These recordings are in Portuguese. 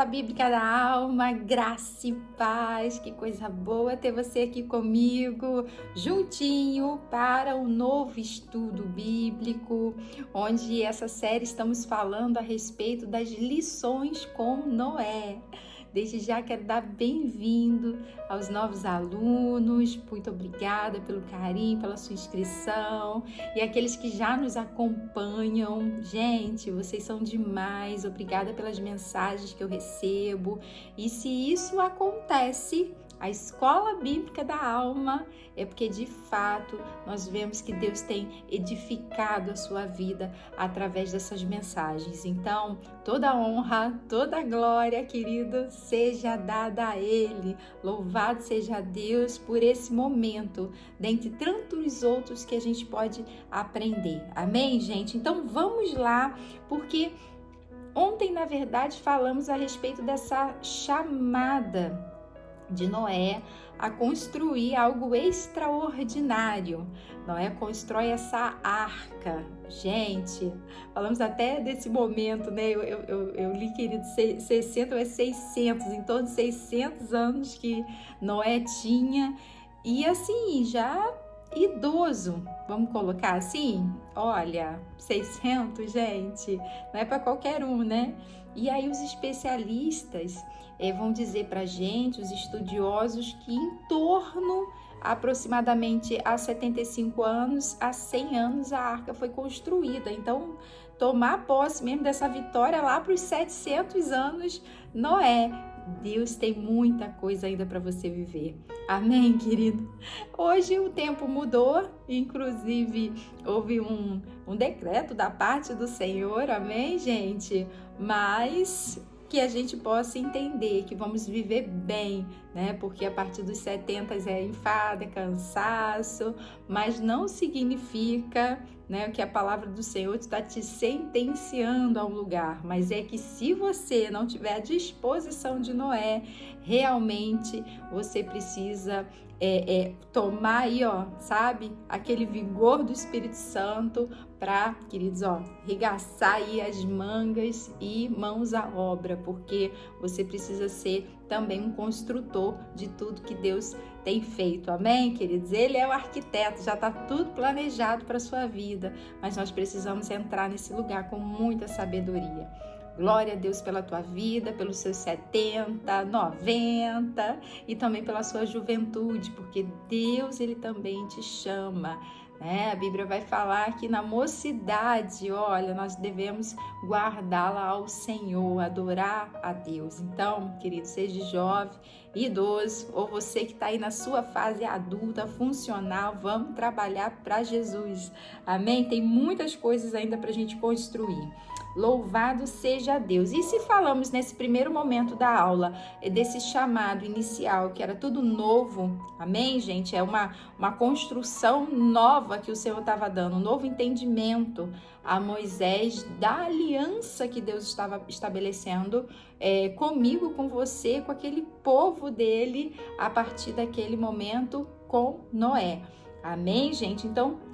Escola Bíblica da Alma, graça e paz, que coisa boa ter você aqui comigo, juntinho para um novo estudo bíblico, onde essa série estamos falando a respeito das lições com Noé. Desde já quero dar bem-vindo aos novos alunos, muito obrigada pelo carinho, pela sua inscrição, e aqueles que já nos acompanham. Gente, vocês são demais, obrigada pelas mensagens que eu recebo. E se isso acontece, a Escola Bíblica da Alma, é porque de fato nós vemos que Deus tem edificado a sua vida através dessas mensagens. Então, toda honra, toda glória, querido, seja dada a Ele. Louvado seja Deus por esse momento, dentre tantos outros que a gente pode aprender. Amém, gente? Então vamos lá, porque ontem, na verdade, falamos a respeito dessa chamada de Noé a construir algo extraordinário. Noé constrói essa arca. Gente, falamos até desse momento, né? Eu li, querido, 60 ou 600, em torno de 600 anos que Noé tinha. E assim, já idoso, vamos colocar assim? Olha, 600, gente, não é para qualquer um, né? E aí os especialistas vão dizer para a gente, os estudiosos, que em torno, aproximadamente há 75 anos, a 100 anos, a arca foi construída. Então, tomar posse mesmo dessa vitória lá para os 700 anos, Noé. Deus tem muita coisa ainda para você viver. Amém, querido? Hoje o tempo mudou, inclusive houve um decreto da parte do Senhor, amém, gente? Mas que a gente possa entender que vamos viver bem, né? Porque a partir dos 70 é enfado, é cansaço, mas não significa, né, que a palavra do Senhor está te sentenciando a um lugar, mas é que se você não tiver a disposição de Noé, realmente você precisa tomar aí, ó, sabe, aquele vigor do Espírito Santo para, queridos, ó, regaçar aí as mangas e mãos à obra, porque você precisa ser também um construtor de tudo que Deus tem feito, amém, queridos? Ele é o arquiteto, já está tudo planejado para a sua vida, mas nós precisamos entrar nesse lugar com muita sabedoria. Glória a Deus pela tua vida, pelos seus 70, 90 e também pela sua juventude, porque Deus, Ele também te chama, né? A Bíblia vai falar que na mocidade, olha, nós devemos guardá-la ao Senhor, adorar a Deus. Então, querido, seja jovem, idoso, ou você que está aí na sua fase adulta, funcional, vamos trabalhar para Jesus, amém? Tem muitas coisas ainda para a gente construir. Louvado seja Deus. E se falamos nesse primeiro momento da aula, desse chamado inicial, que era tudo novo, amém, gente? É uma construção nova que o Senhor estava dando, um novo entendimento a Moisés da aliança que Deus estava estabelecendo comigo, com você, com aquele povo dele, a partir daquele momento com Noé. Amém, gente? Então,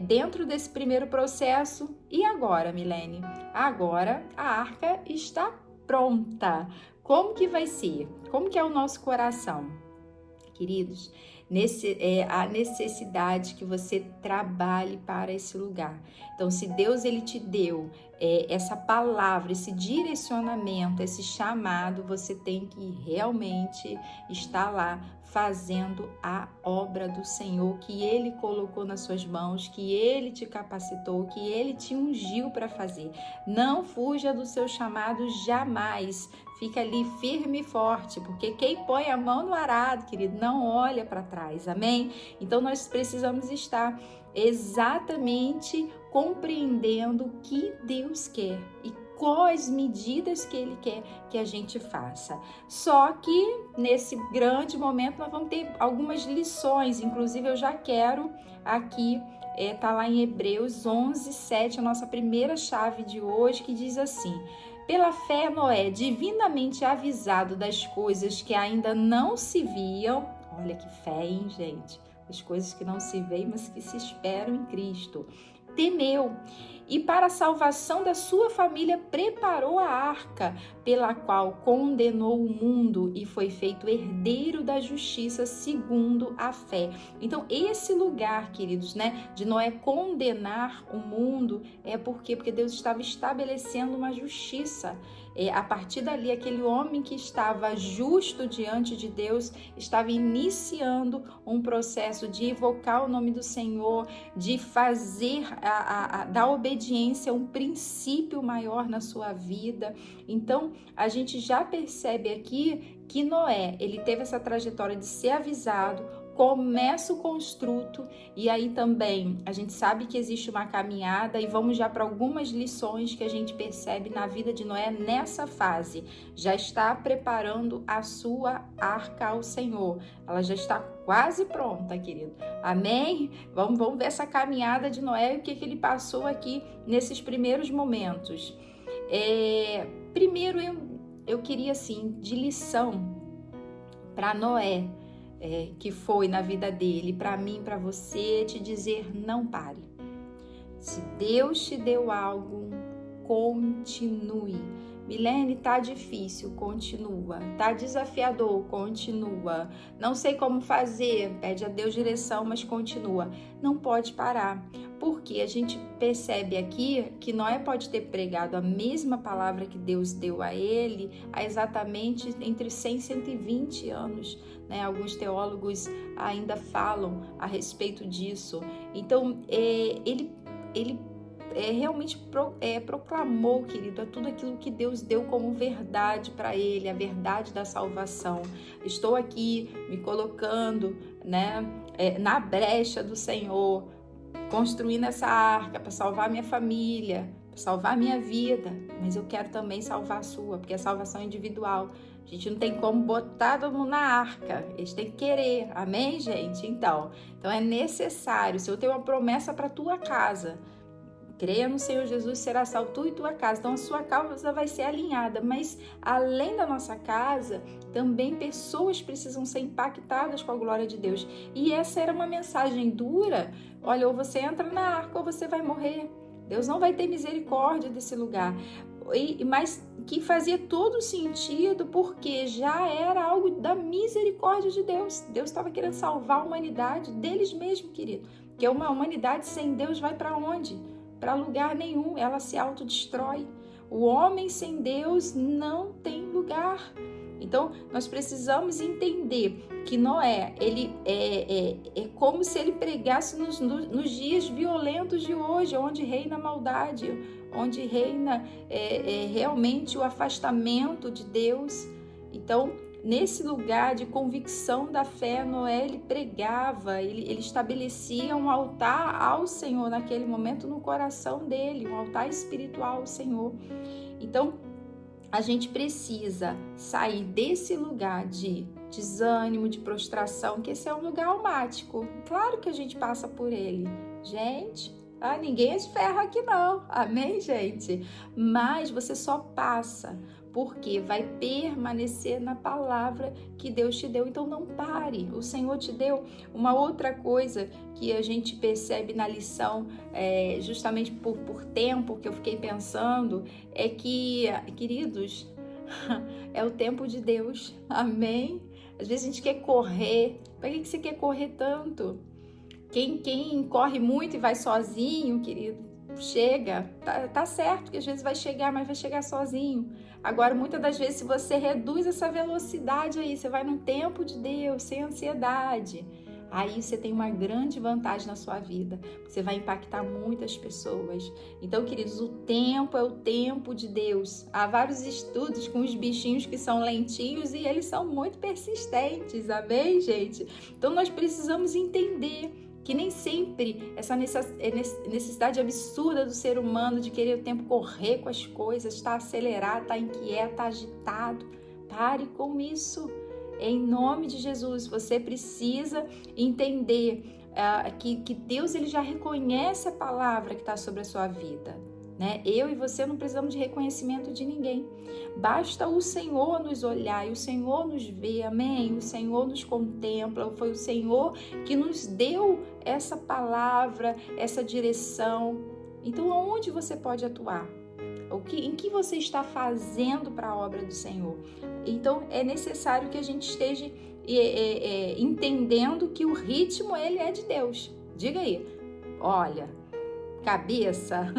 dentro desse primeiro processo, e agora, Milene? Agora a arca está pronta. Como que vai ser? Como que é o nosso coração? Queridos, a necessidade que você trabalhe para esse lugar. Então, se Deus ele te deu essa palavra, esse direcionamento, esse chamado, você tem que realmente estar lá fazendo a obra do Senhor que Ele colocou nas suas mãos, que Ele te capacitou, que Ele te ungiu para fazer. Não fuja do seu chamado jamais. Fica ali firme e forte, porque quem põe a mão no arado, querido, não olha para trás, amém? Então nós precisamos estar exatamente compreendendo o que Deus quer e quais medidas que Ele quer que a gente faça. Só que nesse grande momento nós vamos ter algumas lições, inclusive eu já quero aqui, tá lá em Hebreus 11:7, a nossa primeira chave de hoje, que diz assim: pela fé, Noé, divinamente avisado das coisas que ainda não se viam, olha que fé, hein, gente? As coisas que não se veem, mas que se esperam em Cristo. temeu. E para a salvação da sua família preparou a arca, pela qual condenou o mundo e foi feito herdeiro da justiça segundo a fé. Então, esse lugar, queridos, né, de Noé condenar o mundo, porque Deus estava estabelecendo uma justiça. A partir dali, aquele homem que estava justo diante de Deus estava iniciando um processo de evocar o nome do Senhor, de fazer da obediência um princípio maior na sua vida. Então, a gente já percebe aqui que Noé, ele teve essa trajetória de ser avisado, começa o construto, e aí também a gente sabe que existe uma caminhada, e vamos já para algumas lições que a gente percebe na vida de Noé nessa fase. Já está preparando a sua arca ao Senhor, ela já está quase pronta, querido. Amém? Vamos ver essa caminhada de Noé e o que ele passou aqui nesses primeiros momentos. Primeiro eu queria assim, de lição para Noé, que foi na vida dele, para mim, para você, te dizer: não pare. Se Deus te deu algo, continue. Milene, tá difícil, continua. Tá desafiador, continua. Não sei como fazer, pede a Deus direção, mas continua. Não pode parar, porque a gente percebe aqui que Noé pode ter pregado a mesma palavra que Deus deu a ele há exatamente entre 100 e 120 anos. Né? Alguns teólogos ainda falam a respeito disso. Então, ele realmente proclamou, querido, tudo aquilo que Deus deu como verdade para ele, a verdade da salvação. Estou aqui me colocando, né, na brecha do Senhor, construindo essa arca para salvar minha família, para salvar minha vida, mas eu quero também salvar a sua, porque a salvação é individual. A gente não tem como botar todo mundo na arca, eles têm que querer, amém, gente? Então é necessário. Se eu tenho uma promessa para tua casa, creia no Senhor Jesus, será salvo tu e tua casa. Então a sua causa vai ser alinhada, mas além da nossa casa, também pessoas precisam ser impactadas com a glória de Deus. E essa era uma mensagem dura. Olha, ou você entra na arca ou você vai morrer. Deus não vai ter misericórdia desse lugar. Mas que fazia todo sentido, porque já era algo da misericórdia de Deus. Deus estava querendo salvar a humanidade deles mesmos, querido. Porque uma humanidade sem Deus vai para onde? Para lugar nenhum, ela se autodestrói. O homem sem Deus não tem lugar. Então, nós precisamos entender que Noé, ele é como se ele pregasse nos dias violentos de hoje, onde reina a maldade, onde reina realmente o afastamento de Deus. Então, nesse lugar de convicção da fé, Noé, ele pregava, ele estabelecia um altar ao Senhor naquele momento no coração dele, um altar espiritual ao Senhor. Então, a gente precisa sair desse lugar de desânimo, de prostração, que esse é um lugar almático. Claro que a gente passa por ele. Gente, ninguém é de ferro aqui não. Amém, gente? Mas você só passa porque vai permanecer na palavra que Deus te deu. Então não pare, o Senhor te deu. Uma outra coisa que a gente percebe na lição, justamente por tempo que eu fiquei pensando, é que, queridos, é o tempo de Deus, amém? Às vezes a gente quer correr. Para que você quer correr tanto? Quem corre muito e vai sozinho, querido, chega, tá certo que às vezes vai chegar, mas vai chegar sozinho. Agora, muitas das vezes, se você reduz essa velocidade aí, você vai num tempo de Deus, sem ansiedade, aí você tem uma grande vantagem na sua vida, você vai impactar muitas pessoas. Então, queridos, o tempo é o tempo de Deus. Há vários estudos com os bichinhos que são lentinhos e eles são muito persistentes, amém, gente? Então, nós precisamos entender que nem sempre essa necessidade absurda do ser humano de querer o tempo correr com as coisas, estar acelerado, estar inquieto, estar agitado. Pare com isso. Em nome de Jesus, você precisa entender que Deus ele já reconhece a palavra que está sobre a sua vida. Né? Eu e você não precisamos de reconhecimento de ninguém. Basta o Senhor nos olhar e o Senhor nos vê, amém? O Senhor nos contempla, foi o Senhor que nos deu essa palavra, essa direção. Então, aonde você pode atuar? Em que você está fazendo para a obra do Senhor? Então, é necessário que a gente esteja entendendo que o ritmo, ele é de Deus. Diga aí, olha, cabeça,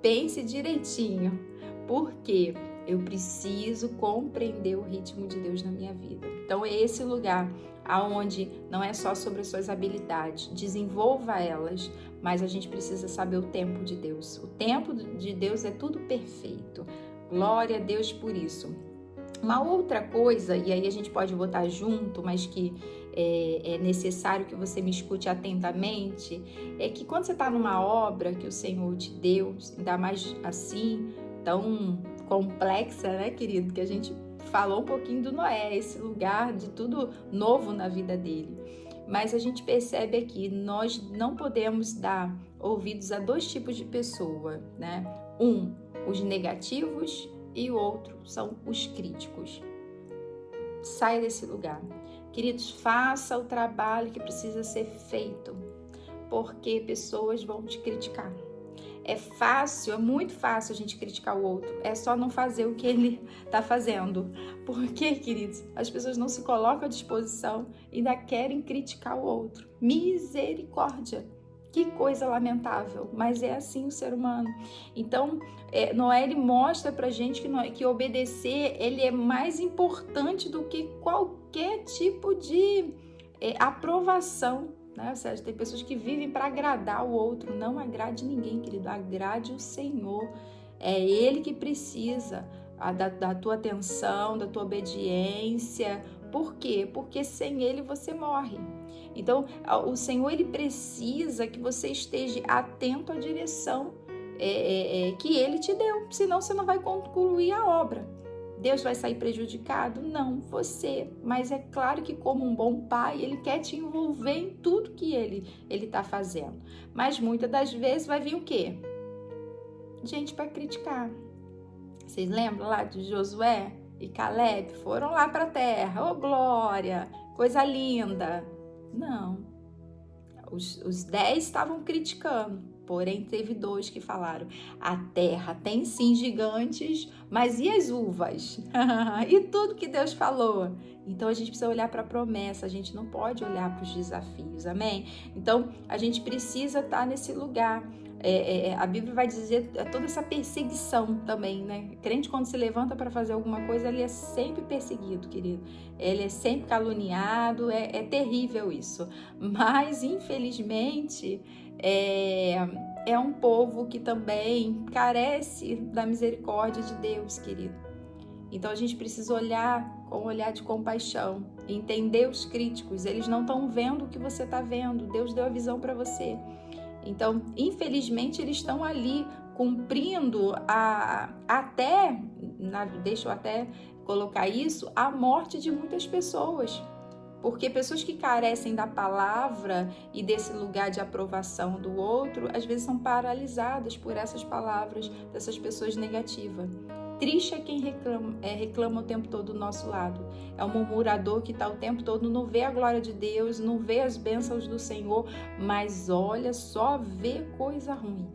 pense direitinho, porque eu preciso compreender o ritmo de Deus na minha vida. Então, é esse lugar aonde não é só sobre as suas habilidades, desenvolva elas, mas a gente precisa saber o tempo de Deus. O tempo de Deus é tudo perfeito. Glória a Deus por isso. Uma outra coisa, e aí a gente pode botar junto, mas que é necessário que você me escute atentamente, é que quando você está numa obra que o Senhor te deu, ainda mais assim, tão complexa, né, querido, que a gente falou um pouquinho do Noé, esse lugar de tudo novo na vida dele. Mas a gente percebe aqui, nós não podemos dar ouvidos a dois tipos de pessoa, né? Os negativos, e o outro são os críticos. Saia desse lugar. Queridos, faça o trabalho que precisa ser feito, porque pessoas vão te criticar. É fácil, é muito fácil a gente criticar o outro, é só não fazer o que ele está fazendo. Porque, queridos, as pessoas não se colocam à disposição e ainda querem criticar o outro. Misericórdia! Que coisa lamentável, mas é assim o ser humano. Então, Noé, ele mostra pra gente que obedecer, ele é mais importante do que qualquer tipo de aprovação, né? Ou seja, tem pessoas que vivem para agradar o outro. Não agrade ninguém, querido, agrade o Senhor. É Ele que precisa da tua atenção, da tua obediência. Por quê? Porque sem Ele você morre. Então, o Senhor, ele precisa que você esteja atento à direção que Ele te deu, senão você não vai concluir a obra. Deus vai sair prejudicado? Não, você. Mas é claro que como um bom pai, Ele quer te envolver em tudo que Ele está fazendo. Mas muitas das vezes vai vir o quê? Gente para criticar. Vocês lembram lá de Josué e Caleb? Foram lá para a terra. Oh, glória! Coisa linda! Não, os 10 estavam criticando, porém teve 2 que falaram, a terra tem sim gigantes, mas e as uvas? E tudo que Deus falou? Então a gente precisa olhar para a promessa, a gente não pode olhar para os desafios, amém? Então a gente precisa estar nesse lugar. A Bíblia vai dizer toda essa perseguição também, né? O crente, quando se levanta para fazer alguma coisa, ele é sempre perseguido, querido. Ele é sempre caluniado, é terrível isso. Mas, infelizmente, é um povo que também carece da misericórdia de Deus, querido. Então, a gente precisa olhar com um olhar de compaixão, entender os críticos. Eles não estão vendo o que você está vendo. Deus deu a visão para você. Então, infelizmente, eles estão ali cumprindo deixa eu até colocar isso, a morte de muitas pessoas. Porque pessoas que carecem da palavra e desse lugar de aprovação do outro, às vezes são paralisadas por essas palavras dessas pessoas negativas. Triste é quem reclama o tempo todo do nosso lado. É um murmurador que está o tempo todo, não vê a glória de Deus, não vê as bênçãos do Senhor, mas olha, só vê coisa ruim.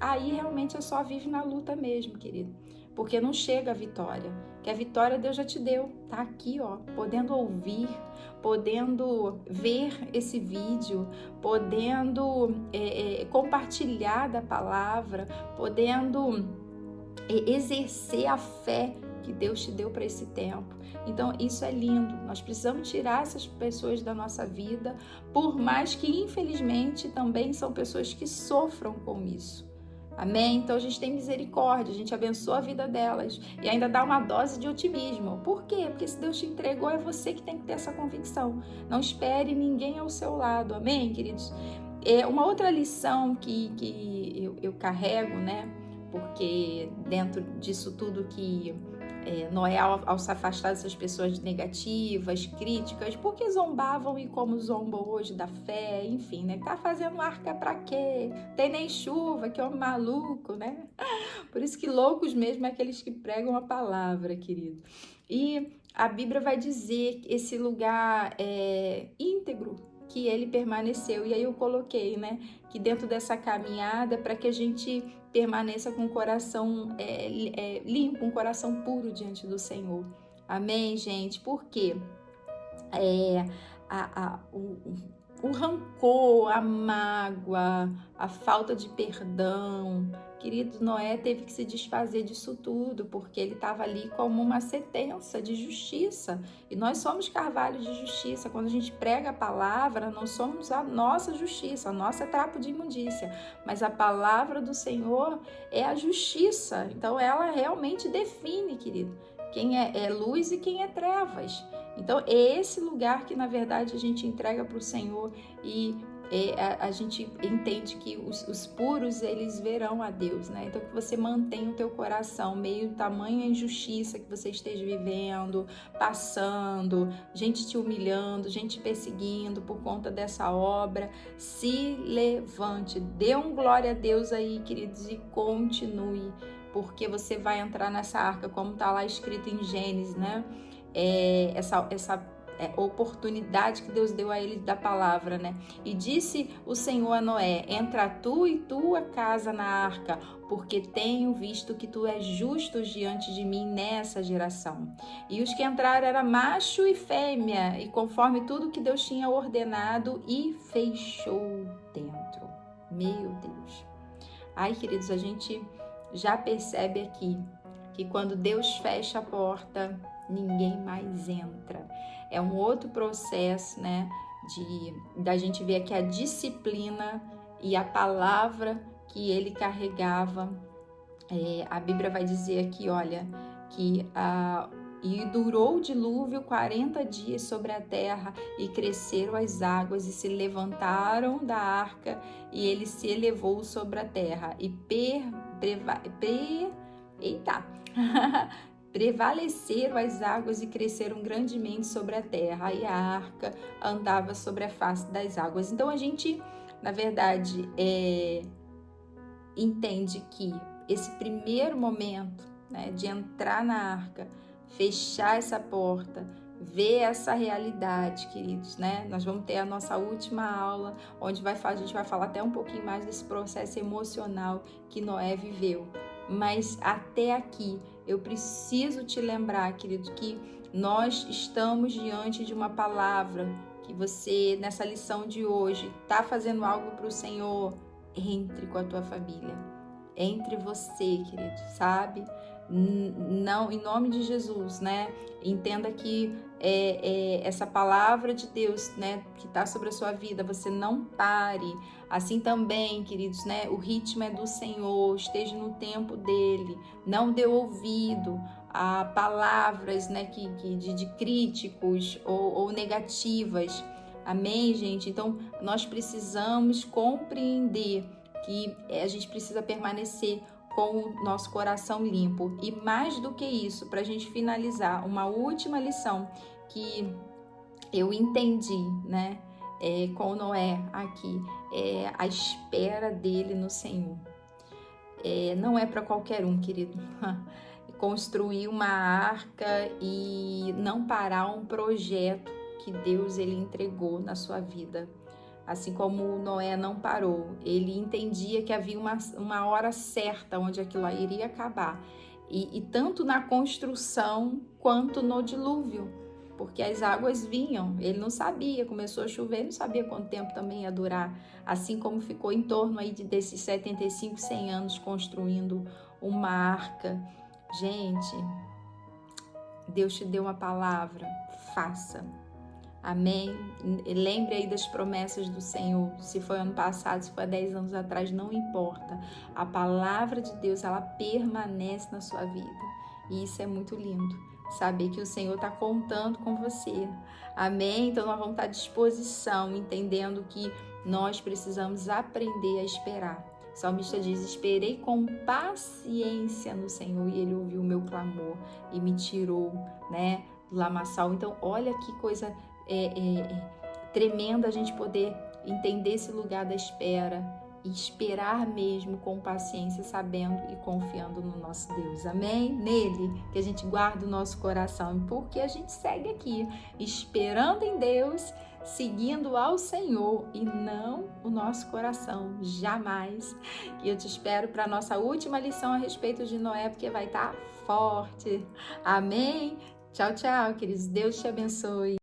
Aí realmente é só vive na luta mesmo, querido. Porque não chega a vitória. Que a vitória Deus já te deu. Tá aqui, ó, podendo ouvir, podendo ver esse vídeo, podendo compartilhar da palavra, podendo exercer a fé que Deus te deu para esse tempo. Então, isso é lindo. Nós precisamos tirar essas pessoas da nossa vida, por mais que, infelizmente, também são pessoas que sofram com isso. Amém? Então, a gente tem misericórdia, a gente abençoa a vida delas e ainda dá uma dose de otimismo. Por quê? Porque se Deus te entregou, é você que tem que ter essa convicção. Não espere ninguém ao seu lado. Amém, queridos? Uma outra lição que eu carrego, né? Porque dentro disso tudo que Noé, ao se afastar dessas pessoas negativas, críticas, porque zombavam e como zombam hoje da fé, enfim, né? Tá fazendo arca pra quê? Tem nem chuva, que homem maluco, né? Por isso que loucos mesmo é aqueles que pregam a palavra, querido. E a Bíblia vai dizer que esse lugar íntegro, que ele permaneceu. E aí eu coloquei, né, que dentro dessa caminhada, para que a gente permaneça com o coração limpo, um coração puro diante do Senhor. Amém, gente? Por quê? O rancor, a mágoa, a falta de perdão. Querido, Noé teve que se desfazer disso tudo, porque ele estava ali como uma sentença de justiça. E nós somos carvalho de justiça. Quando a gente prega a palavra, não somos a nossa justiça, a nossa é trapo de imundícia. Mas a palavra do Senhor é a justiça. Então, ela realmente define, querido, quem é luz e quem é trevas. Então, é esse lugar que, na verdade, a gente entrega para o Senhor e a gente entende que os puros, eles verão a Deus, né? Então, que você mantenha o teu coração, meio tamanha injustiça que você esteja vivendo, passando, gente te humilhando, gente te perseguindo por conta dessa obra. Se levante, dê um glória a Deus aí, queridos, e continue, porque você vai entrar nessa arca, como está lá escrito em Gênesis, né? Essa oportunidade que Deus deu a ele da palavra, né? E disse o Senhor a Noé: entra tu e tua casa na arca, porque tenho visto que tu és justo diante de mim nessa geração. E os que entraram eram macho e fêmea, e conforme tudo que Deus tinha ordenado, e fechou dentro. Meu Deus. Ai, queridos, a gente já percebe aqui que quando Deus fecha a porta, ninguém mais entra. É um outro processo, né, da gente ver aqui a disciplina e a palavra que ele carregava. A Bíblia vai dizer aqui, olha, que e durou o dilúvio 40 dias sobre a terra, e cresceram as águas, e se levantaram da arca, e ele se elevou sobre a terra, e prevaleceram as águas e cresceram grandemente sobre a terra, e a arca andava sobre a face das águas. Então a gente, na verdade, entende que esse primeiro momento, né, de entrar na arca, fechar essa porta, ver essa realidade, queridos, né? Nós vamos ter a nossa última aula, onde a gente vai falar até um pouquinho mais desse processo emocional que Noé viveu. Mas até aqui, eu preciso te lembrar, querido, que nós estamos diante de uma palavra, que você, nessa lição de hoje, está fazendo algo para o Senhor. Entre com a tua família, entre você, querido, sabe? Não, em nome de Jesus, né? Entenda que essa palavra de Deus, né, que está sobre a sua vida, você não pare. Assim também, queridos, né? O ritmo é do Senhor, esteja no tempo dele, não dê ouvido a palavras, né, de críticos ou negativas. Amém, gente? Então, nós precisamos compreender que a gente precisa permanecer com o nosso coração limpo. E mais do que isso, para a gente finalizar, uma última lição que eu entendi, né, com Noé aqui, a espera dele no Senhor. Não é para qualquer um, querido, construir uma arca e não parar um projeto que Deus ele entregou na sua vida. Assim como Noé não parou, ele entendia que havia uma hora certa onde aquilo iria acabar. E tanto na construção quanto no dilúvio, porque as águas vinham, ele não sabia, começou a chover, não sabia quanto tempo também ia durar. Assim como ficou em torno aí desses 75, 100 anos construindo uma arca. Gente, Deus te deu uma palavra, faça. Amém? Lembre aí das promessas do Senhor. Se foi ano passado, se foi há 10 anos atrás, não importa. A palavra de Deus, ela permanece na sua vida. E isso é muito lindo. Saber que o Senhor está contando com você. Amém? Então nós vamos estar à disposição, entendendo que nós precisamos aprender a esperar. O salmista diz: esperei com paciência no Senhor, e Ele ouviu o meu clamor e me tirou, né, do lamaçal. Então olha que coisa tremenda a gente poder entender esse lugar da espera e esperar mesmo com paciência, sabendo e confiando no nosso Deus. Amém? Nele que a gente guarda o nosso coração, porque a gente segue aqui esperando em Deus, seguindo ao Senhor e não o nosso coração, jamais. E eu te espero para a nossa última lição a respeito de Noé, porque vai estar forte. Amém? Tchau, tchau, queridos. Deus te abençoe.